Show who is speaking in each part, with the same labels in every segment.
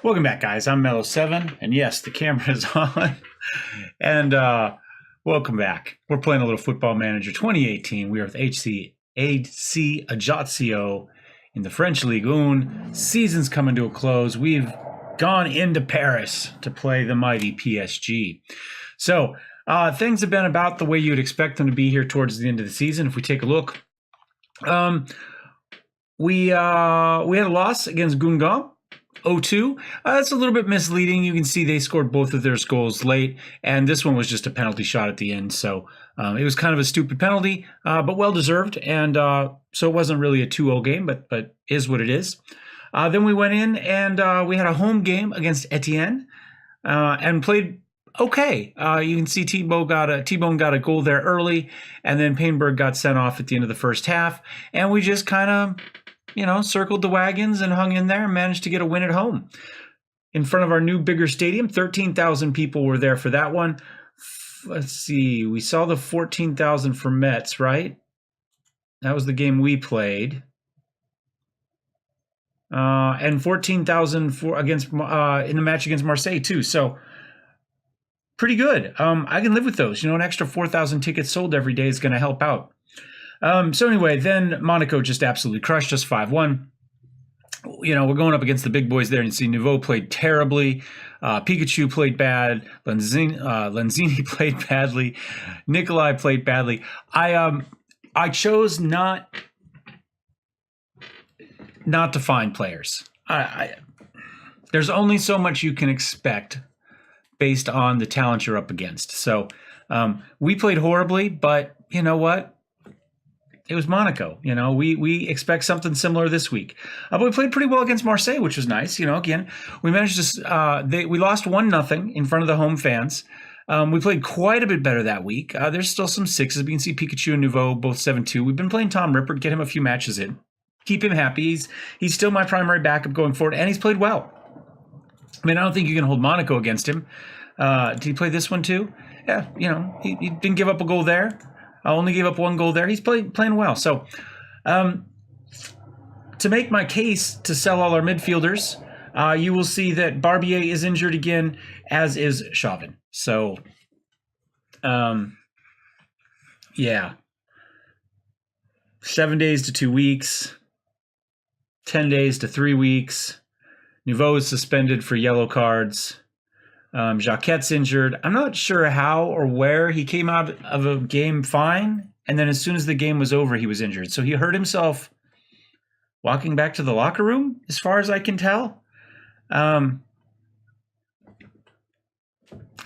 Speaker 1: Welcome back, guys. I'm Mellowseven, and yes, the camera is on. and welcome back. We're playing a little Football Manager 2018. We are with AC Ajaccio in the French Ligue 1. Season's coming to a close. We've gone into Paris to play the mighty PSG. So things have been about the way you'd expect them to be here towards the end of the season. If we take a look, we had a loss against Guingamp. 0-2. That's a little bit misleading. You can see they scored both of their goals late, and this one was just a penalty shot at the end. So it was kind of a stupid penalty, but well-deserved. And so it wasn't really a 2-0 game, but is what it is. Then we went in and we had a home game against Etienne and played okay. You can see T-Bone got a goal there early, and then Painberg got sent off at the end of the first half. And we just kind of circled the wagons and hung in there and managed to get a win at home. In front of our new, bigger stadium, 13,000 people were there for that one. Let's see, we saw the 14,000 for Metz, right? That was the game we played. And 14,000 against in the match against Marseille too. So pretty good. I can live with those. An extra 4,000 tickets sold every day is going to help out. So anyway, then Monaco just absolutely crushed us 5-1. We're going up against the big boys there, and you see Nouveau played terribly. Pikachu played bad. Lanzini played badly. Nikolai played badly. I chose not to find players. There's only so much you can expect based on the talent you're up against. So we played horribly, but you know what? It was Monaco. We expect something similar this week. But we played pretty well against Marseille, which was nice. Again, we managed to. We lost 1-0 in front of the home fans. We played quite a bit better that week. There's still some sixes. We can see Pikachu and Nouveau both 7-2. We've been playing Tom Rippert, get him a few matches in, keep him happy. He's still my primary backup going forward, and he's played well. I don't think you can hold Monaco against him. Did he play this one too? Yeah, he didn't give up a goal there. I only gave up one goal there. He's playing well. So to make my case to sell all our midfielders, you will see that Barbier is injured again, as is Chauvin. So, yeah. 7 days to 2 weeks. 10 days to 3 weeks. Nouveau is suspended for yellow cards. Jacquet's injured. I'm not sure how or where. He came out of a game fine, and then as soon as the game was over, he was injured. So he hurt himself walking back to the locker room, as far as I can tell. I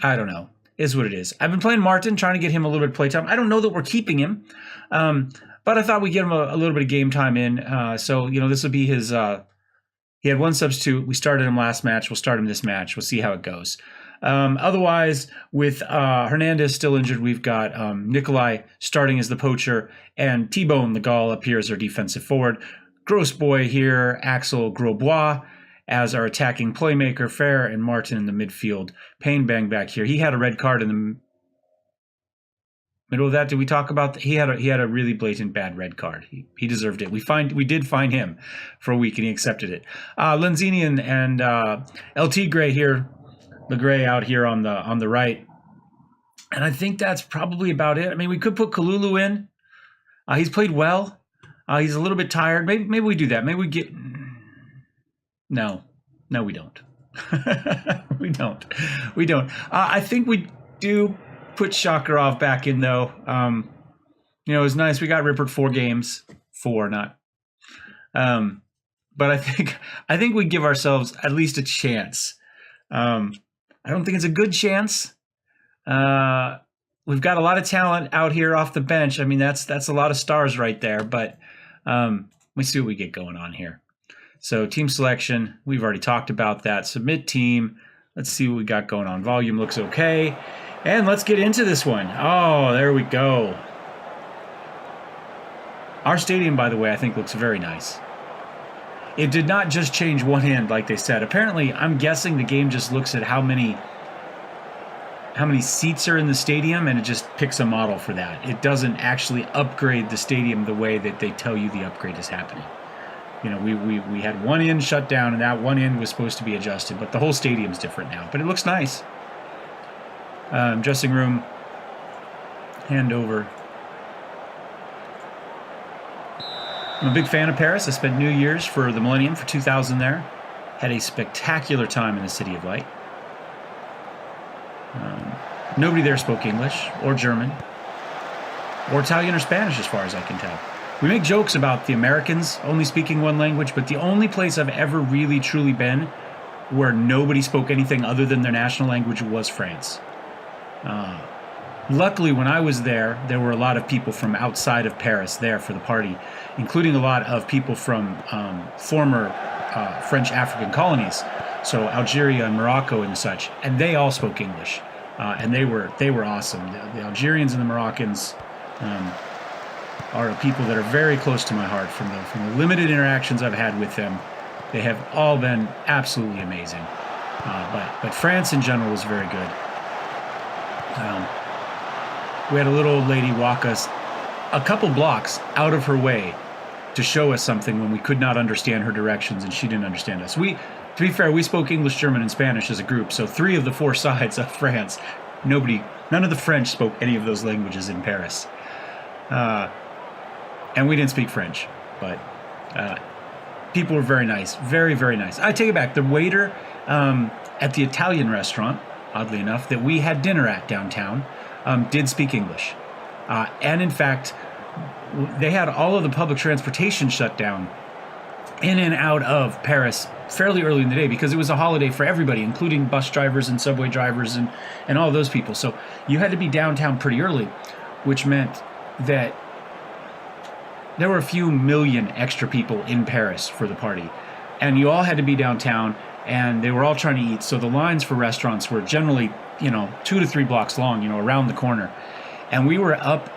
Speaker 1: don't know. Is what it is. I've been playing Martin, trying to get him a little bit of playtime. I don't know that we're keeping him, but I thought we'd get him a little bit of game time in. So, this will be his... He had one substitute. We started him last match. We'll start him this match. We'll see how it goes. Otherwise, with Hernandez still injured, we've got Nikolai starting as the poacher and T-Bone the Gaul up here as our defensive forward. Gross Boy here, Axel Grosbois as our attacking playmaker, Fair and Martin in the midfield. Pain Bang back here. He had a red card in the middle of that. Did we talk about that? He had a really blatant bad red card. He deserved it. We did fine him for a week, and he accepted it. Lanzini and El Tigre here, Legray out here on the right, and I think that's probably about it. We could put Kalulu in. He's played well. He's a little bit tired. Maybe we do that. Maybe we get. No, we don't. We don't. I think we do. Put Shakarov back in though. It was nice. We got Rippert 4 games. 4, not. But I think we give ourselves at least a chance. I don't think it's a good chance. We've got a lot of talent out here off the bench. That's a lot of stars right there. But we see what we get going on here. So team selection, we've already talked about that. Submit team. Let's see what we got going on. Volume looks okay. And let's get into this one. Oh, there we go. Our stadium, by the way, I think looks very nice. It did not just change one end like they said. Apparently, I'm guessing the game just looks at how many seats are in the stadium, and it just picks a model for that. It doesn't actually upgrade the stadium the way that they tell you the upgrade is happening. we had one end shut down, and that one end was supposed to be adjusted, but the whole stadium's different now. But it looks nice. Dressing room, hand over. I'm a big fan of Paris. I spent New Year's for the Millennium for 2000 there. Had a spectacular time in the City of Light. Nobody there spoke English or German or Italian or Spanish as far as I can tell. We make jokes about the Americans only speaking one language, but the only place I've ever really truly been where nobody spoke anything other than their national language was France. Luckily, when I was there, there were a lot of people from outside of Paris there for the party, including a lot of people from former French African colonies, so Algeria and Morocco and such, and they all spoke English, and they were awesome. The Algerians and the Moroccans are people that are very close to my heart from the limited interactions I've had with them. They have all been absolutely amazing, but France in general was very good. We had a little old lady walk us a couple blocks out of her way to show us something when we could not understand her directions and she didn't understand us. To be fair, we spoke English, German, and Spanish as a group, so 3 of the 4 sides of France, none of the French spoke any of those languages in Paris. And we didn't speak French, but people were very nice, very, very nice. I take it back. The waiter at the Italian restaurant, oddly enough, that we had dinner at downtown, did speak English. And in fact, they had all of the public transportation shut down in and out of Paris fairly early in the day because it was a holiday for everybody, including bus drivers and subway drivers and all those people. So you had to be downtown pretty early, which meant that there were a few million extra people in Paris for the party. And you all had to be downtown, and they were all trying to eat. So the lines for restaurants were generally, 2 to 3 blocks long, around the corner. And we were up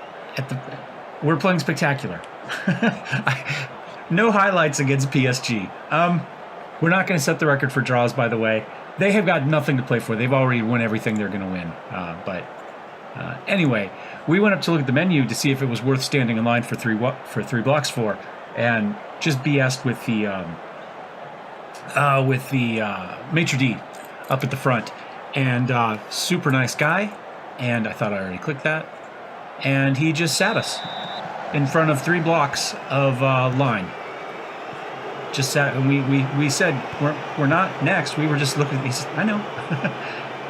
Speaker 1: we're playing spectacular. No highlights against PSG. We're not going to set the record for draws, by the way. They have got nothing to play for. They've already won everything they're going to win. Anyway, we went up to look at the menu to see if it was worth standing in line for 3 blocks for, and just BS'd with the maitre d' up at the front, and super nice guy, and I thought I already clicked that, and he just sat us in front of 3 blocks of line. Just sat, and we said we're not next. We were just looking at these. I know.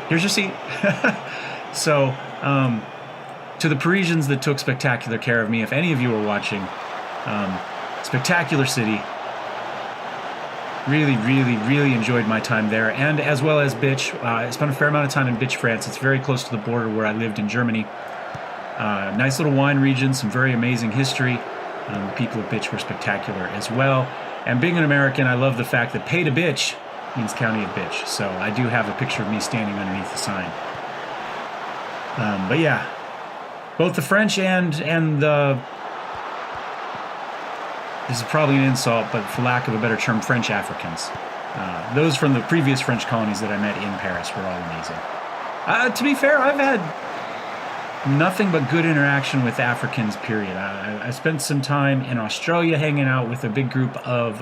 Speaker 1: Here's your seat. So, to the Parisians that took spectacular care of me, if any of you are watching, spectacular city. Really, really, really enjoyed my time there, and as well as Bitch. I spent a fair amount of time in Bitch, France. It's very close to the border where I lived in Germany. Nice little wine region, some very amazing history. The people of Bitch were spectacular as well. And being an American, I love the fact that pay to bitch means county of Bitch. So I do have a picture of me standing underneath the sign. But yeah, both the French and the, this is probably an insult, but for lack of a better term, French Africans. Those from the previous French colonies that I met in Paris were all amazing. To be fair, I've had nothing but good interaction with Africans, period. I spent some time in Australia hanging out with a big group of,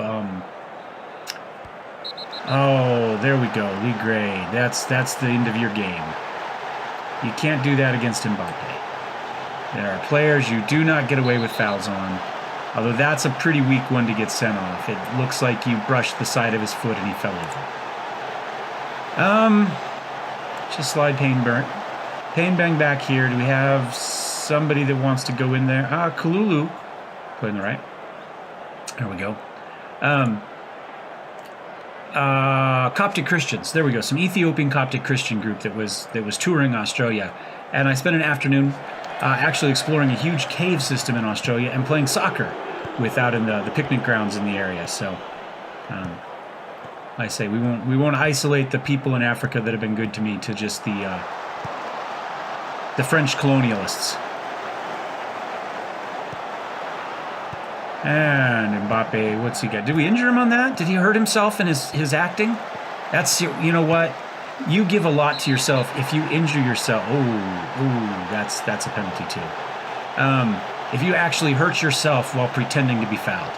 Speaker 1: oh, there we go, Lee Gray. That's the end of your game. You can't do that against Mbappe. There are players you do not get away with fouls on, although that's a pretty weak one to get sent off. It looks like you brushed the side of his foot and he fell over. Just slide Payne burnt. Payne bang back here. Do we have somebody that wants to go in there? Kalulu. Put in the right. There we go. Coptic Christians. There we go. Some Ethiopian Coptic Christian group that was touring Australia. And I spent an afternoon actually exploring a huge cave system in Australia and playing soccer out in the picnic grounds in the area. So I say we won't isolate the people in Africa that have been good to me to just the French colonialists. And Mbappe, what's he got? Did we injure him on that? Did he hurt himself in his acting? That's, you know what? You give a lot to yourself if you injure yourself. Oh, that's a penalty too. If you actually hurt yourself while pretending to be fouled.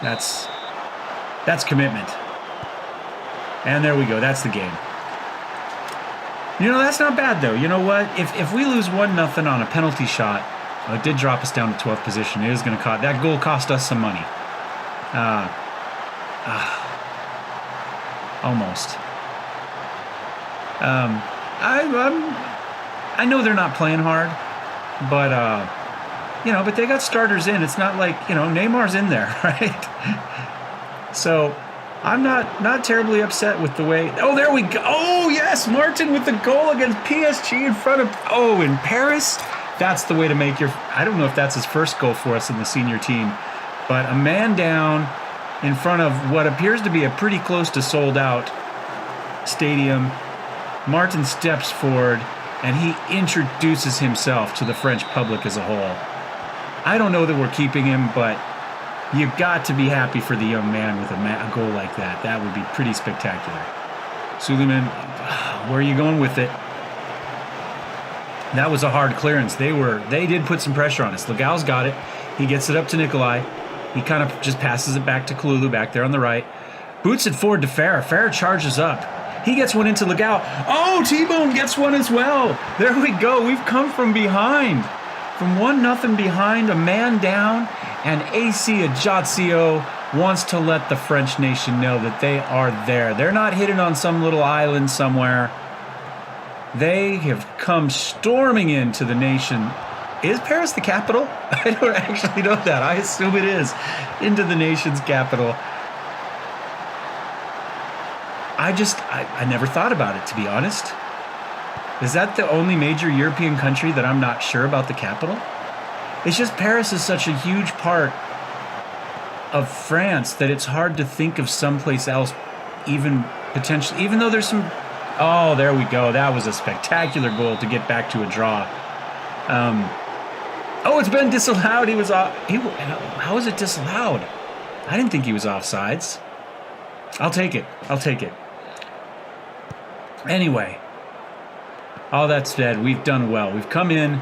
Speaker 1: That's commitment. And there we go. That's the game. That's not bad, though. You know what? If we lose 1-0 on a penalty shot, it did drop us down to 12th position. It is going to cost... That goal cost us some money. Almost. I know they're not playing hard, but but they got starters in. It's not like Neymar's in there, right? So I'm not terribly upset with the way. Oh, there we go. Oh yes, Martin with the goal against PSG in front of. In Paris. That's the way to make your. I don't know if that's his first goal for us in the senior team, but a man down in front of what appears to be a pretty close to sold out stadium. Martin steps forward and he introduces himself to the French public as a whole. I don't know that we're keeping him, but you've got to be happy for the young man with a goal like that. That would be pretty spectacular. Suleiman, where are you going with it? That was a hard clearance. They did put some pressure on us. Legal's got it. He gets it up to Nikolai. He kind of just passes it back to Kalulu back there on the right. Boots it forward to Farah. Farah charges up. He gets one into Legal. Oh, T-Bone gets one as well. There we go. We've come from behind. From 1-0 behind, a man down, and AC Ajaccio wants to let the French nation know that they are there. They're not hidden on some little island somewhere. They have come storming into the nation. Is Paris the capital? I don't actually know that. I assume it is. Into the nation's capital. I never thought about it, to be honest. Is that the only major European country that I'm not sure about the capital? It's just Paris is such a huge part of France that it's hard to think of someplace else even potentially, even though there's some... Oh, there we go. That was a spectacular goal to get back to a draw. It's been disallowed. He was off. How is it disallowed? I didn't think he was offsides. I'll take it. Anyway, all that said, we've done well. We've come in.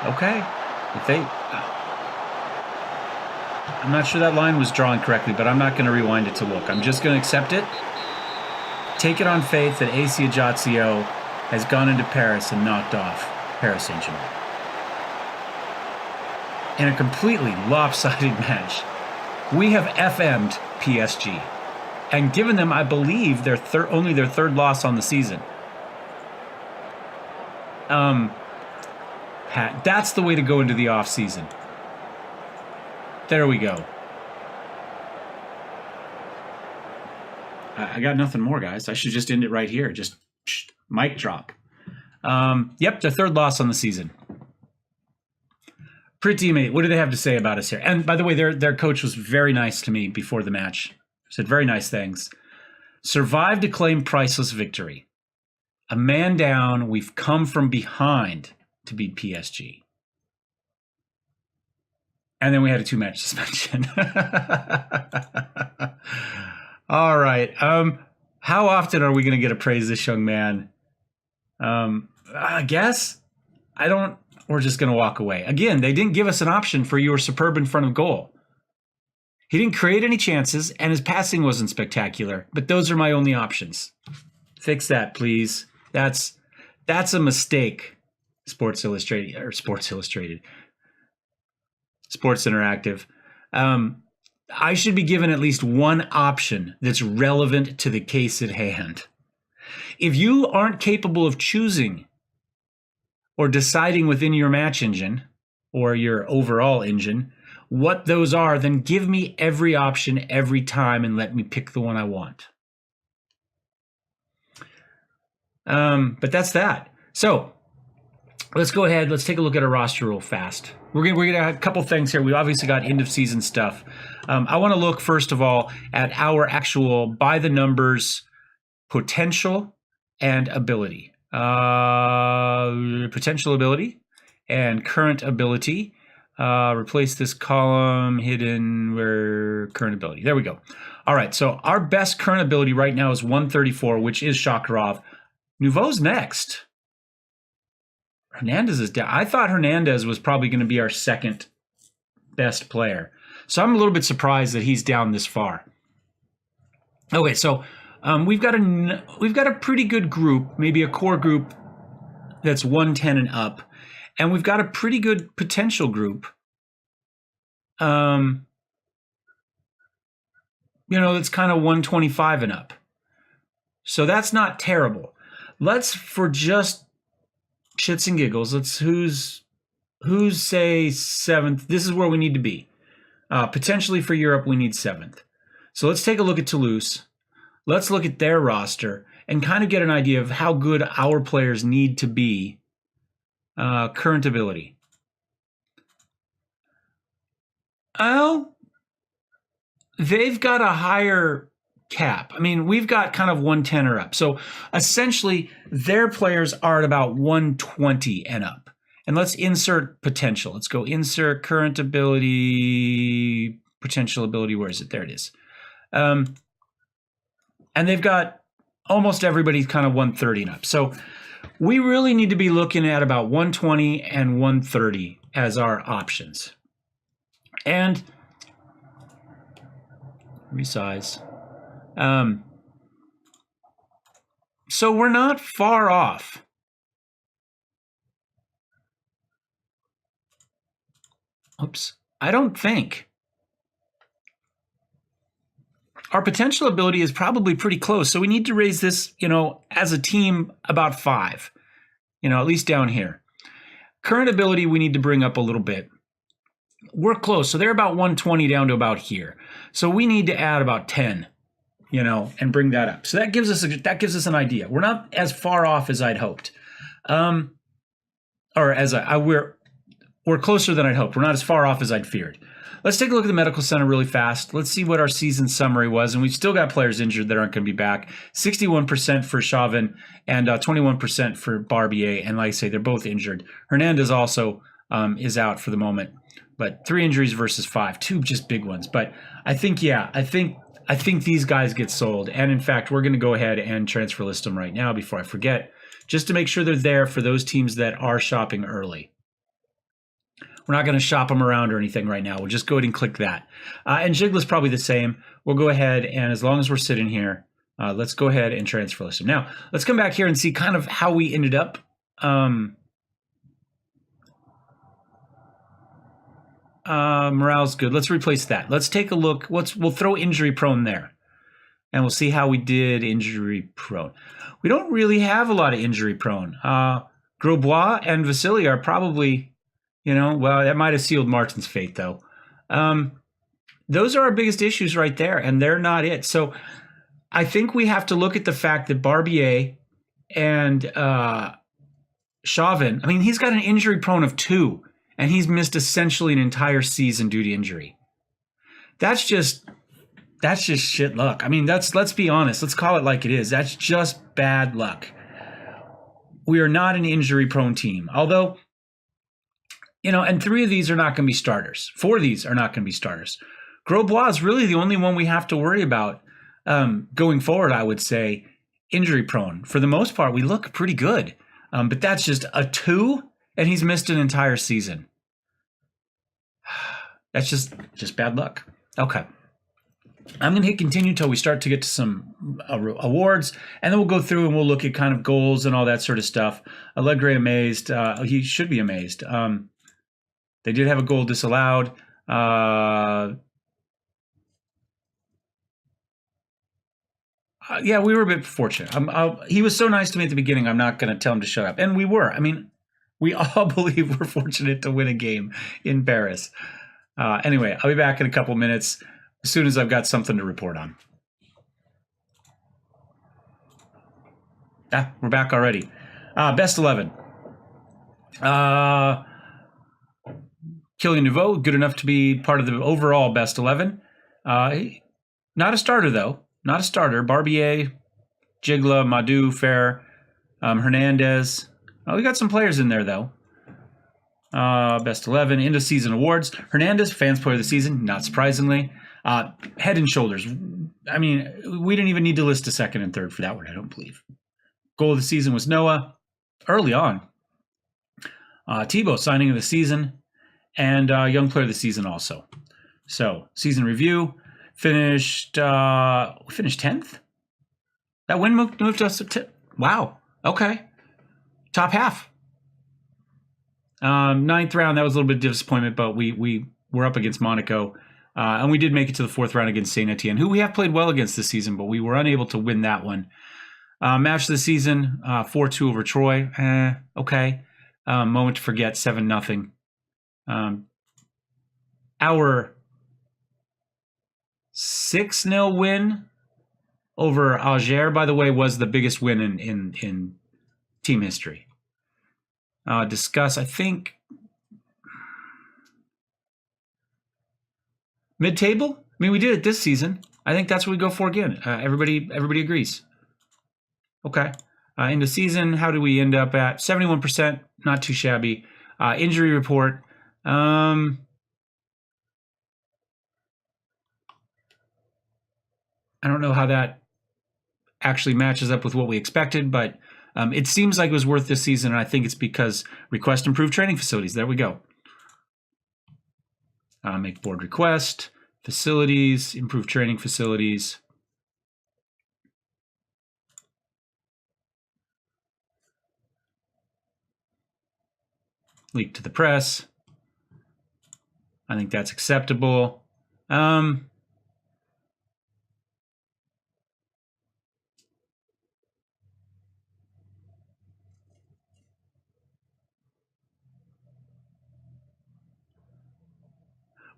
Speaker 1: Okay. I'm not sure that line was drawn correctly, but I'm not going to rewind it to look. I'm just going to accept it. Take it on faith that AC Ajaccio has gone into Paris and knocked off Paris Saint Germain. In a completely lopsided match. We have FM'd PSG and given them, I believe, only their third loss on the season. That's the way to go into the off season. There we go. I got nothing more, guys. I should just end it right here. Just mic drop. Yep, their third loss on the season. Pretty teammate, what do they have to say about us here? And by the way, their coach was very nice to me before the match. Said very nice things. Survived to claim priceless victory. A man down. We've come from behind to beat PSG. And then we had a 2-match suspension. All right. How often are we going to get to praise this young man? I guess. We're just going to walk away. Again, they didn't give us an option for you were superb in front of goal. He didn't create any chances, and his passing wasn't spectacular. But those are my only options. Fix that, please. That's a mistake. Sports Interactive. I should be given at least one option that's relevant to the case at hand. If you aren't capable of choosing or deciding within your match engine or your overall engine what those are, then give me every option every time and let me pick the one I want. But that's that. So let's go ahead. Let's take a look at our roster real fast. We're gonna have a couple things here. We obviously got end of season stuff. I want to look first of all at our actual by the numbers potential and ability. Potential ability and current ability. Replace this column hidden where current ability. There we go. All right. So our best current ability right now is 134, which is Shakarov. Nouveau's next. Hernandez is down. I thought Hernandez was probably going to be our second best player. So I'm a little bit surprised that he's down this far. Okay, so we've got a pretty good group, maybe a core group that's 110 and up, and we've got a pretty good potential group. That's kind of 125 and up. So that's not terrible. Let's, for just shits and giggles, who's say 7th. This is where we need to be. Potentially for Europe, we need 7th. So let's take a look at Toulouse. Let's look at their roster and kind of get an idea of how good our players need to be. Current ability. Well, they've got a higher cap. I mean, we've got kind of 110 or up. So essentially, their players are at about 120 and up. And let's insert potential. Let's go insert current ability, potential ability. Where is it? There it is. And they've got almost everybody kind of 130 and up. So we really need to be looking at about 120 and 130 as our options. And resize. So we're not far off. Oops. I don't think. Our potential ability is probably pretty close. So we need to raise this, as a team about 5, at least down here. Current ability, we need to bring up a little bit. We're close. So they're about 120 down to about here. So we need to add about 10, and bring that up. So that gives us an idea. We're not as far off as I'd hoped. We're closer than I'd hoped. We're not as far off as I'd feared. Let's take a look at the medical center really fast. Let's see what our season summary was. And we've still got players injured that aren't going to be back. 61% for Chauvin and 21% for Barbier. And like I say, they're both injured. Hernandez also is out for the moment. But 3 injuries versus 5, 2 just big ones. But I think these guys get sold. And in fact, we're going to go ahead and transfer list them right now before I forget, just to make sure they're there for those teams that are shopping early. We're not going to shop them around or anything right now. We'll just go ahead and click that. And Jigla's probably the same. We'll go ahead, and as long as we're sitting here, let's go ahead and transfer list them. Now, let's come back here and see kind of how we ended up. Morale's good. Let's replace that. Let's take a look. We'll throw injury prone there, and we'll see how we did injury prone. We don't really have a lot of injury prone. Grosbois and Vasily are probably... that might have sealed Martin's fate, though. Those are our biggest issues right there, and they're not it. So I think we have to look at the fact that Barbier and Chauvin, he's got an injury prone of 2, and he's missed essentially an entire season due to injury. That's just shit luck. Let's be honest. Let's call it like it is. That's just bad luck. We are not an injury prone team, although... and 3 of these are not going to be starters. 4 of these are not going to be starters. Grosbois is really the only one we have to worry about going forward, I would say, injury prone. For the most part, we look pretty good. But that's just a 2, and he's missed an entire season. That's just bad luck. Okay. I'm going to hit continue until we start to get to some awards, and then we'll go through and we'll look at kind of goals and all that sort of stuff. Allegre amazed. He should be amazed. They did have a goal disallowed. Yeah, we were a bit fortunate. He was so nice to me at the beginning, I'm not going to tell him to shut up. And we were. We all believe we're fortunate to win a game in Paris. Anyway, I'll be back in a couple minutes as soon as I've got something to report on. We're back already. Best 11. Kylian Nouveau, good enough to be part of the overall best 11. Not a starter, though. Not a starter. Barbier, Jigla, Madu, Fair, Hernandez. We got some players in there, though. Best 11, end of season awards. Hernandez, fans player of the season, not surprisingly. Head and shoulders. We didn't even need to list a second and third for that one, I don't believe. Goal of the season was Noah, early on. Thibaut, signing of the season. and Young Player of the Season also. So season review, finished 10th. That win moved us to wow. Okay, top half. 9th round, that was a little bit of disappointment, but we were up against Monaco, and we did make it to the 4th round against Saint Etienne, who we have played well against this season, but we were unable to win that one. Match of the season, 4-2 over Troy. Okay. Moment to forget, 7-0. Our 6-0 win over Ajaccio, by the way, was the biggest win in team history. Discuss, I think, mid-table. I mean, we did it this season. I think that's what we go for again. Everybody agrees. Okay. In the season, how do we end up at 71%? Not too shabby. Injury report. I don't know how that actually matches up with what we expected, but it seems like it was worth this season, and I think it's because request improved training facilities. There we go. Make board request, facilities, improve training facilities. Leak to the press. I think that's acceptable.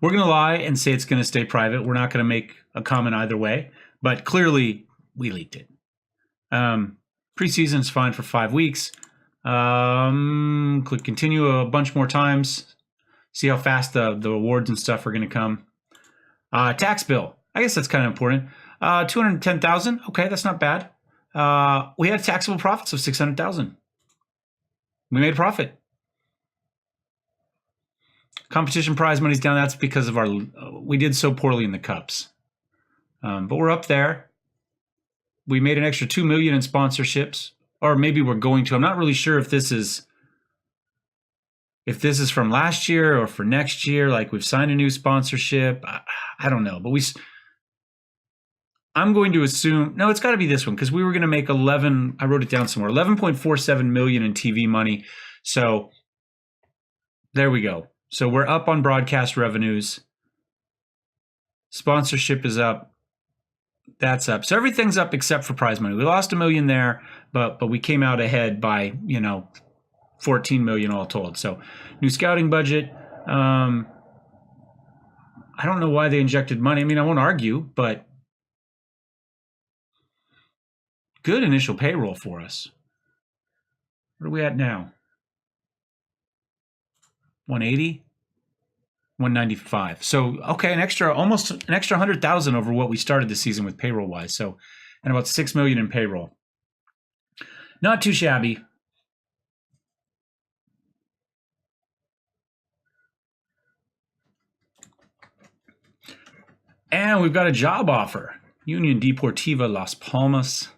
Speaker 1: We're going to lie and say it's going to stay private. We're not going to make a comment either way, but clearly we leaked it. Preseason is fine for 5 weeks. Click continue a bunch more times. See how fast the awards and stuff are going to come. Tax bill. I guess that's kind of important. 210,000. Okay, that's not bad. We had taxable profits of 600,000. We made a profit. Competition prize money's down. That's because of we did so poorly in the cups. But we're up there. We made an extra $2 million in sponsorships, or maybe we're going to. I'm not really sure if this is from last year or for next year. Like we've signed a new sponsorship. I don't know, but I'm going to assume, no, it's got to be this one because we were going to make 11. I wrote it down somewhere. 11.47 million in TV money. So there we go. So we're up on broadcast revenues. Sponsorship is up. That's up. So everything's up except for prize money. We lost $1 million there, but we came out ahead by, 14 million all told. So new scouting budget. I don't know why they injected money. I mean, I won't argue, but good initial payroll for us. What are we at now? 180, 195. So, okay, almost an extra 100,000 over what we started the season with payroll wise. So, and about 6 million in payroll. Not too shabby. And we've got a job offer. Union Deportiva Las Palmas.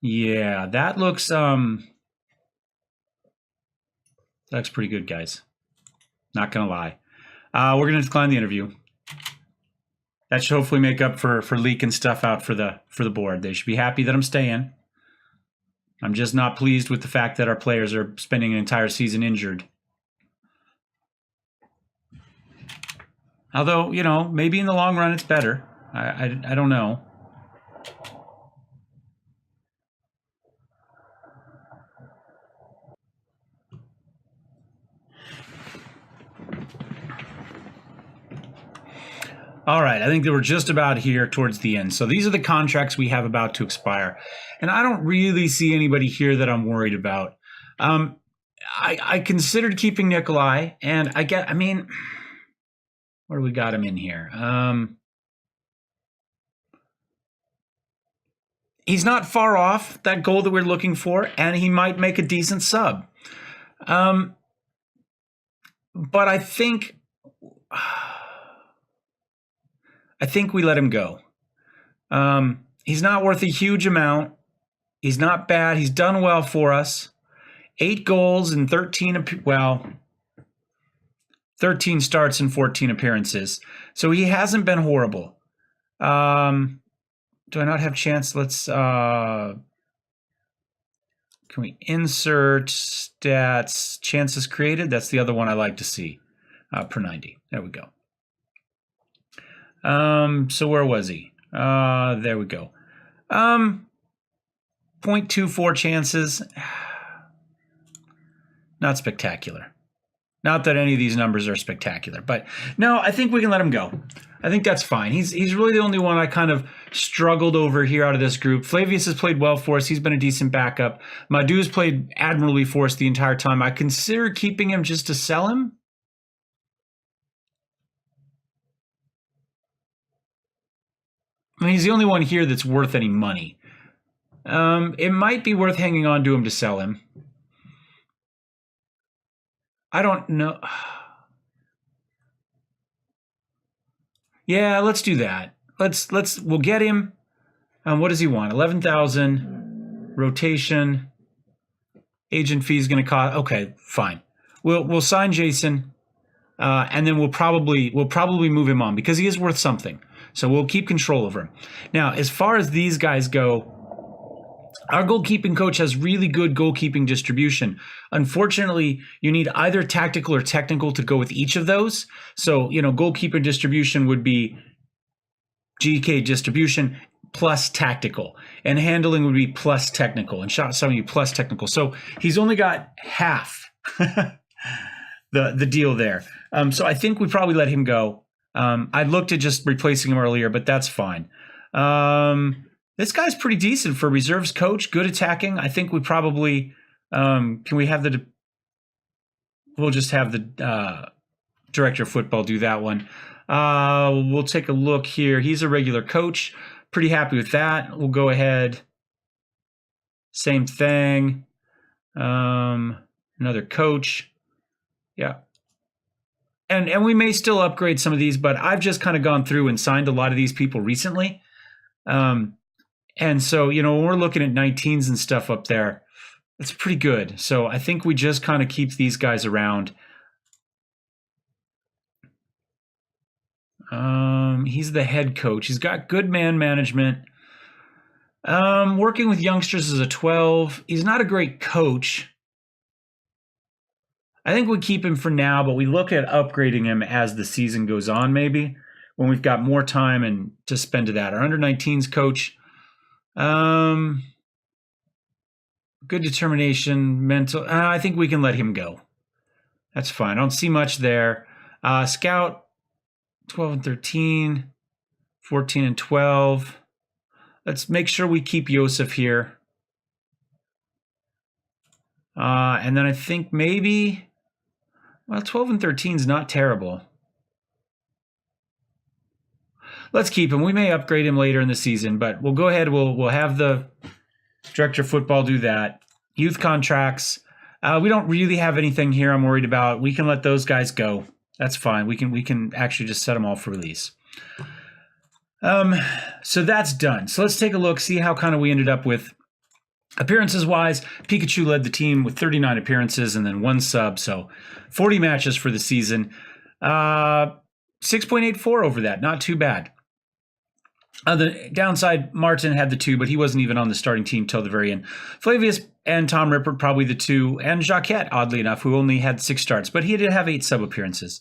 Speaker 1: Yeah, that looks pretty good, guys. Not gonna lie. We're gonna decline the interview. That should hopefully make up for leaking stuff out for the board. They should be happy that I'm staying. I'm just not pleased with the fact that our players are spending an entire season injured. Although, maybe in the long run it's better. I don't know. All right, I think that we're just about here towards the end. So these are the contracts we have about to expire. And I don't really see anybody here that I'm worried about. I considered keeping Nikolai, and where do we got him in here? He's not far off that goal that we're looking for, and he might make a decent sub. But I think we let him go. He's not worth a huge amount. He's not bad. He's done well for us. 8 goals and 13. Well, 13 starts and 14 appearances. So he hasn't been horrible. Do I not have chance? Let's, can we insert stats, chances created? That's the other one I like to see, per 90. There we go. So where was he? There we go. 0.24 chances. Not spectacular. Not that any of these numbers are spectacular, but no, I think we can let him go. I think that's fine. He's really the only one I kind of struggled over here out of this group. Flavius has played well for us. He's been a decent backup. Madhu's played admirably for us the entire time. I consider keeping him just to sell him. I mean, he's the only one here that's worth any money. It might be worth hanging on to him to sell him. I don't know. Yeah, let's do that. We'll get him. What does he want? 11,000 rotation. Agent fee is going to cost. Okay, fine. We'll sign Jason, and then we'll probably move him on because he is worth something. So we'll keep control over him. Now, as far as these guys go, our goalkeeping coach has really good goalkeeping distribution. Unfortunately, you need either tactical or technical to go with each of those. So, goalkeeper distribution would be GK distribution plus tactical, and handling would be plus technical, and shot summoning plus technical. So he's only got half the deal there. So I think we probably let him go. I looked at just replacing him earlier, but that's fine. This guy's pretty decent for reserves coach, good attacking. I think we probably, can we have we'll just have the director of football do that one. We'll take a look here. He's a regular coach. Pretty happy with that. We'll go ahead. Same thing. Another coach. Yeah. And we may still upgrade some of these, but I've just kind of gone through and signed a lot of these people recently. And so, when we're looking at 19s and stuff up there, it's pretty good. So I think we just kind of keep these guys around. He's the head coach. He's got good man management. Working with youngsters as a 12. He's not a great coach. I think we keep him for now, but we look at upgrading him as the season goes on, maybe when we've got more time and to spend to that. Our under 19s coach, good determination, mental. I think we can let him go. That's fine. I don't see much there. Scout, 12 and 13, 14 and 12. Let's make sure we keep Joseph here. And then I think maybe, 12 and 13 is not terrible. Let's keep him. We may upgrade him later in the season, but we'll go ahead. We'll have the director of football do that. Youth contracts. We don't really have anything here I'm worried about. We can let those guys go. That's fine. We can actually just set them all for release. So that's done. So let's take a look, see how kind of we ended up with appearances wise. Pikachu led the team with 39 appearances and then 1 sub. So 40 matches for the season. 6.84 over that. Not too bad. The downside, Martin had the 2, but he wasn't even on the starting team till the very end. Flavius and Tom Rippert, probably the 2, and Jacquette, oddly enough, who only had 6 starts, but he did have 8 sub appearances.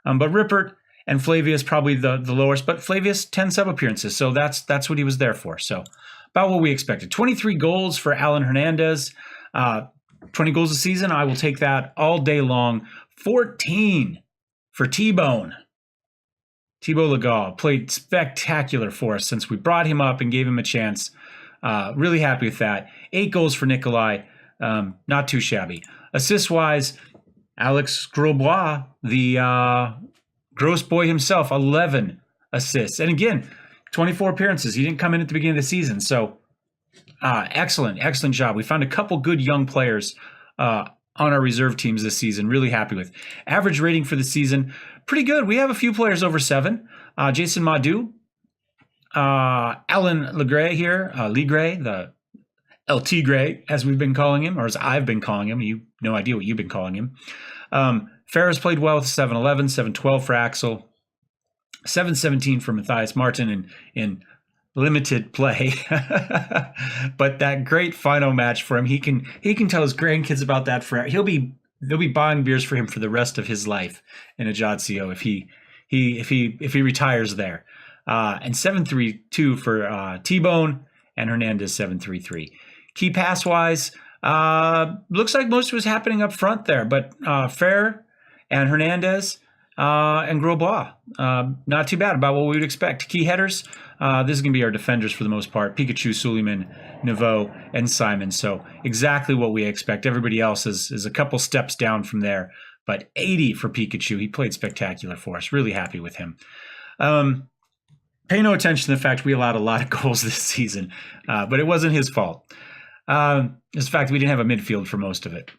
Speaker 1: But Rippert and Flavius probably the lowest, but Flavius 10 sub appearances, so that's what he was there for. So about what we expected. 23 goals for Alan Hernandez, 20 goals a season. I will take that all day long. 14 for T-Bone. Thibaut Legault played spectacular for us since we brought him up and gave him a chance. Really happy with that. 8 goals for Nikolai. Not too shabby. Assist-wise, Alex Grosbois, the gross boy himself, 11 assists. And again, 24 appearances. He didn't come in at the beginning of the season. So excellent job. We found a couple good young players on our reserve teams this season. Really happy with. Average rating for the season, pretty good. We have a few players over 7. Jason Madhu, Alan Legray here, Legray, the El Tigre, as we've been calling him, or as I've been calling him. You no idea what you've been calling him. Ferris played well with 7-11, 7-12 for Axel, 7-17 for Matthias Martin in limited play. But that great final match for him, he can tell his grandkids about that forever. They'll be buying beers for him for the rest of his life in Ajaccio if he retires there. And 7-3-2 for T-Bone, and Hernandez 7-3-3. Key pass wise, looks like most was happening up front there, but Fer and Hernandez and Grosbois, not too bad, about what we would expect. Key headers, this is going to be our defenders for the most part: Pikachu, Suleiman, Neveu, and Simon. So exactly what we expect. Everybody else is a couple steps down from there, but 80 for Pikachu. He played spectacular for us. Really happy with him. Pay no attention to the fact we allowed a lot of goals this season, but it wasn't his fault. It's the fact we didn't have a midfield for most of it.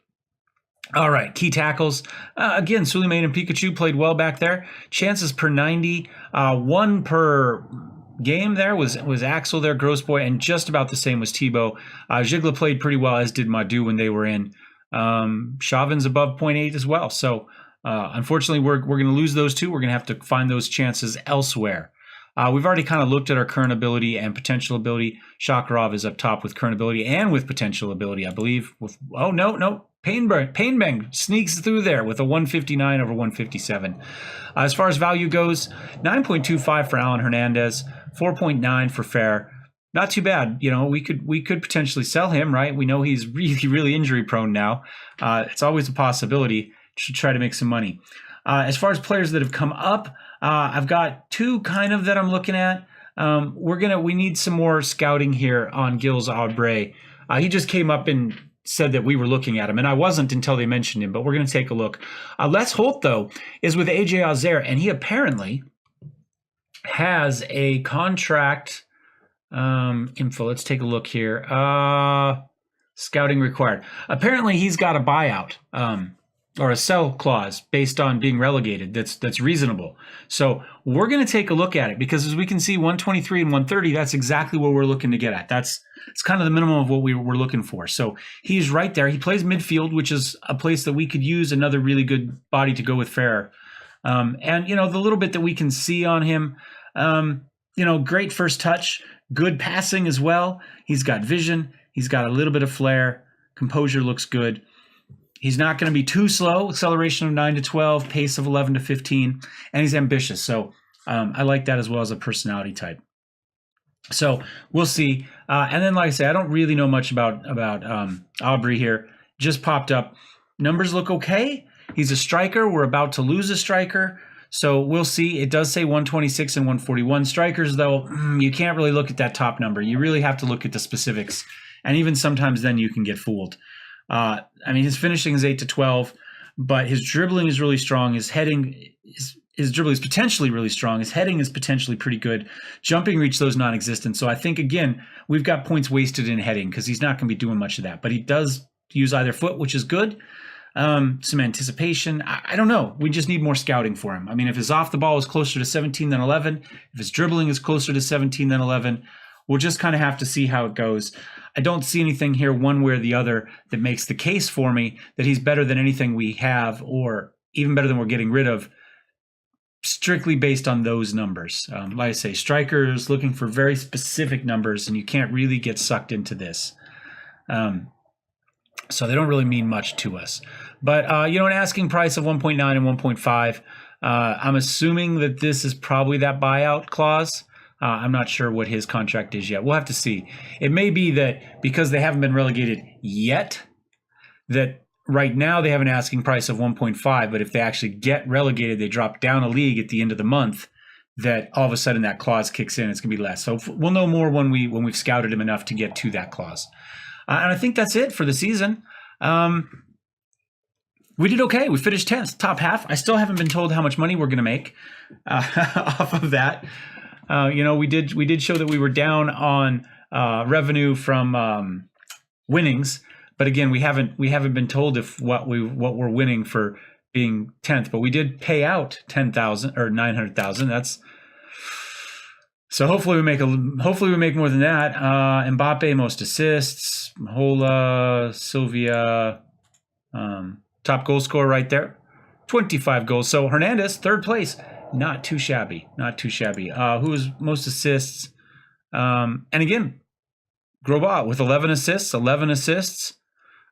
Speaker 1: All right, key tackles. Again, Suleiman and Pikachu played well back there. Chances per 90, one per game there was Axel there, Gross Boy, and just about the same was Thibaut. Gigla played pretty well, as did Madu when they were in. Chauvin's above 0.8 as well. So unfortunately, we're going to lose those two. We're going to have to find those chances elsewhere. We've already kind of looked at our current ability and potential ability. Shakarov is up top with current ability and with potential ability, I believe. Painbang sneaks through there with a 159 over 157. As far as value goes, 9.25 for Alan Hernandez, 4.9 for Fer. Not too bad. You know, we could potentially sell him, right? We know he's really, really injury prone now. It's always a possibility. Should try to make some money. As far as players that have come up, I've got two kind of that I'm looking at. We need some more scouting here on Gilles Aubrey. He just came up and said that we were looking at him, and I wasn't until they mentioned him, but we're going to take a look. Les Holt, though, is with AJ Auxerre, and he apparently has a contract info. Let's take a look here. Scouting required. Apparently, he's got a buyout. Or a sell clause based on being relegated that's reasonable. So we're going to take a look at it, because as we can see, 123 and 130, that's exactly what we're looking to get at. It's kind of the minimum of what we're looking for. So he's right there. He plays midfield, which is a place that we could use another really good body to go with Ferrer. And, you know, the little bit that we can see on him, you know, great first touch, good passing as well. He's got vision. He's got a little bit of flair. Composure looks good. He's not going to be too slow. Acceleration of 9 to 12, pace of 11 to 15, and he's ambitious. So I like that as well as a personality type. So we'll see. And then, like I say, I don't really know much about Aubrey here. Just popped up. Numbers look okay. He's a striker. We're about to lose a striker. So we'll see. It does say 126 and 141. Strikers, though, you can't really look at that top number. You really have to look at the specifics. And even sometimes then you can get fooled. I mean, his finishing is 8 to 12, but his dribbling is really strong. His heading, his dribbling is potentially really strong. His heading is potentially pretty good. Jumping reach, those non-existent. So I think, again, we've got points wasted in heading because he's not going to be doing much of that. But he does use either foot, which is good. Some anticipation. I don't know. We just need more scouting for him. I mean, if his off the ball is closer to 17 than 11, if his dribbling is closer to 17 than 11, we'll just kind of have to see how it goes. I don't see anything here one way or the other that makes the case for me that he's better than anything we have, or even better than we're getting rid of, strictly based on those numbers. Like I say, strikers looking for very specific numbers, and you can't really get sucked into this. So they don't really mean much to us. But, you know, an asking price of 1.9 and 1.5, I'm assuming that this is probably that buyout clause. I'm not sure what his contract is yet. We'll have to see. It may be that because they haven't been relegated yet, that right now they have an asking price of 1.5, but if they actually get relegated, they drop down a league at the end of the month, that all of a sudden that clause kicks in. It's going to be less. So we'll know more when we've scouted him enough to get to that clause. And I think that's it for the season. We did okay. We finished 10th, top half. I still haven't been told how much money we're going to make off of that. You know, we did show that we were down on revenue from winnings, but again, we haven't been told if what we're winning for being 10th. But we did pay out 10,000 or 900,000. That's so. Hopefully we make more than that. Mbappe most assists. Hola, Sylvia, top goal scorer right there. 25 goals. So Hernandez, third place. Not too shabby. Not too shabby. Who was most assists? And again, Grosbois with 11 assists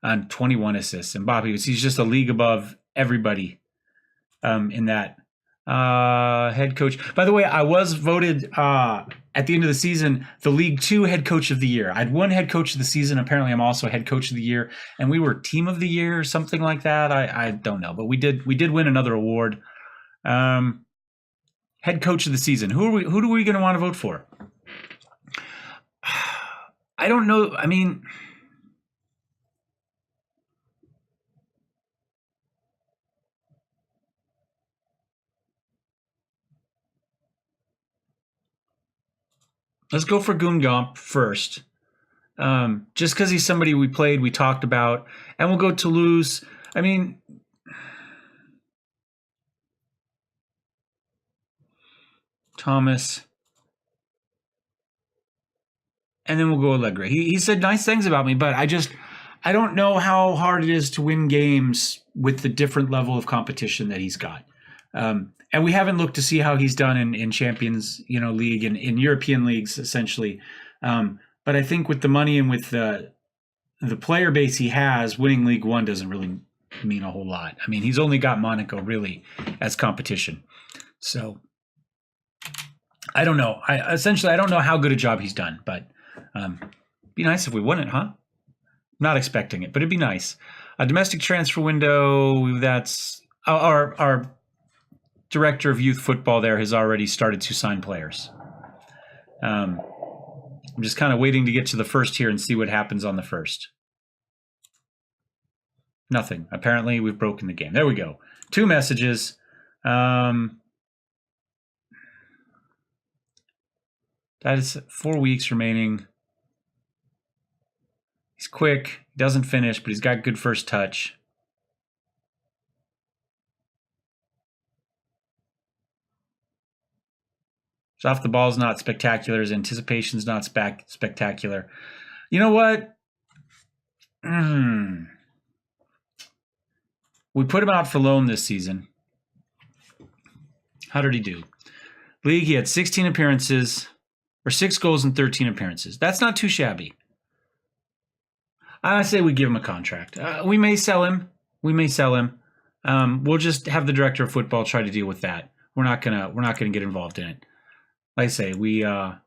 Speaker 1: and 21 assists. And Bobby, he's just a league above everybody in that. Head coach. By the way, I was voted at the end of the season the League Two head coach of the year. I'd won head coach of the season. Apparently, I'm also head coach of the year, and we were team of the year or something like that. I don't know, but we did win another award. Head coach of the season. Who do we going to want to vote for? I don't know. I mean, let's go for Guingamp first. Just because he's somebody we talked about, and we'll go Toulouse. I mean, Thomas, and then we'll go Allegri. He said nice things about me, but I don't know how hard it is to win games with the different level of competition that he's got. And we haven't looked to see how he's done in Champions, League and in European leagues, essentially. But I think with the money and with the player base he has, winning League One doesn't really mean a whole lot. I mean, he's only got Monaco really as competition. So I don't know. I don't know how good a job he's done, but be nice if we won it, huh? Not expecting it, but it'd be nice. A domestic transfer window, that's our director of youth football there has already started to sign players. I'm just kind of waiting to get to the first here and see what happens on the first. Nothing. Apparently, we've broken the game. There we go. 2 messages. That is 4 weeks remaining. He's quick. He doesn't finish, but he's got good first touch. His off the ball is not spectacular. His anticipation's not spectacular. You know what? We put him out for loan this season. How did he do? League, he had 16 appearances, or 6 goals and 13 appearances. That's not too shabby. I say we give him a contract. We may sell him. We'll just have the director of football try to deal with that. We're not gonna get involved in it. Like I say, we not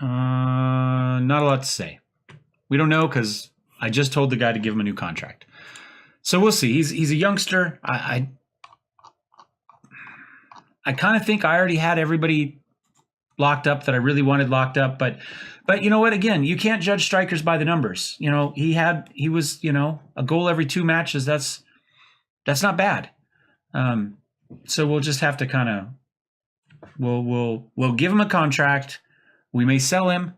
Speaker 1: a lot to say. We don't know because I just told the guy to give him a new contract. So we'll see. He's a youngster. I kind of think I already had everybody locked up that I really wanted locked up, but you know what? Again, you can't judge strikers by the numbers. He was a goal every 2 matches. That's not bad. So we'll just have to kind of we'll give him a contract. We may sell him.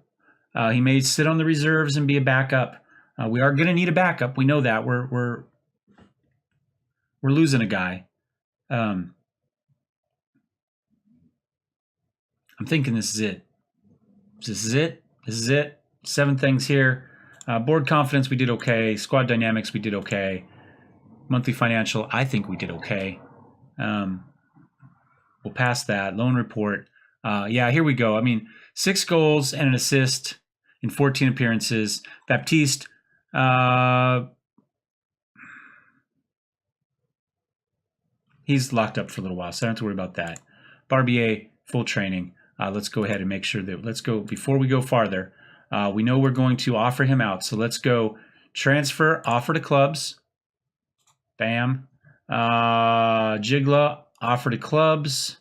Speaker 1: He may sit on the reserves and be a backup. We are going to need a backup. We know that we're losing a guy. I'm thinking this is it. This is it. 7 things here. Board confidence, we did okay. Squad dynamics, we did okay. Monthly financial, I think we did okay. We'll pass that. Loan report. Yeah, here we go. I mean, 6 goals and an assist in 14 appearances. Baptiste, he's locked up for a little while, so I don't have to worry about that. Barbier, full training. Let's go ahead and make sure that, before we go farther, we know we're going to offer him out. So let's go transfer, offer to clubs. Bam. Jigla, offer to clubs.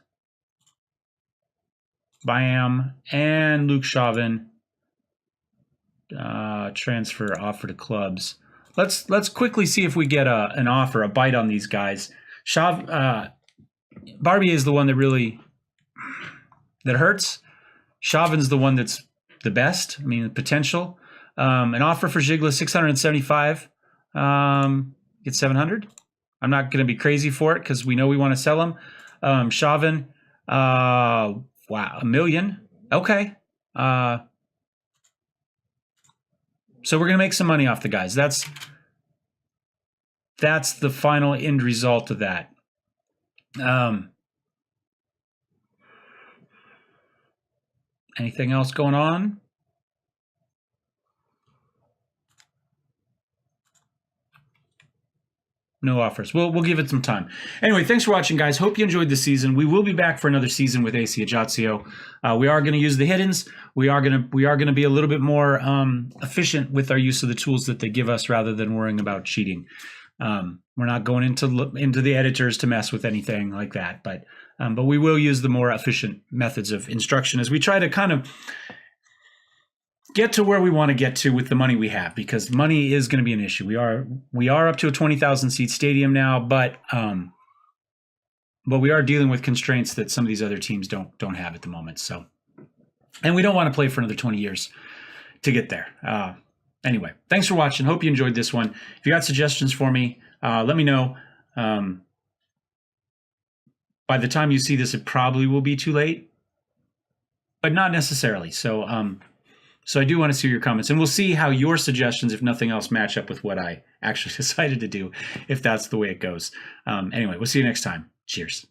Speaker 1: Bam. And Luke Chauvin, transfer, offer to clubs. Let's quickly see if we get an offer, a bite on these guys. Barbier is the one that hurts. Chauvin's the one that's the best. I mean, the potential. An offer for Jigla, 675. Get 700. I'm not going to be crazy for it because we know we want to sell him. Chauvin, wow, $1 million. Okay. So we're going to make some money off the guys. That's that's the final end result of that. Anything else going on? No offers. We'll give it some time. Anyway, thanks for watching, guys. Hope you enjoyed the season. We will be back for another season with AC Ajaccio. We are going to use the hiddens. We are going to be a little bit more efficient with our use of the tools that they give us, rather than worrying about cheating. We're not going into the editors to mess with anything like that, but we will use the more efficient methods of instruction as we try to kind of get to where we want to get to with the money we have, because money is going to be an issue. We are up to a 20,000 seat stadium now, but we are dealing with constraints that some of these other teams don't have at the moment. So, and we don't want to play for another 20 years to get there. Anyway, thanks for watching. Hope you enjoyed this one. If you got suggestions for me, let me know. By the time you see this, it probably will be too late, but not necessarily. So I do want to see your comments, and we'll see how your suggestions, if nothing else, match up with what I actually decided to do, if that's the way it goes. Anyway, we'll see you next time. Cheers.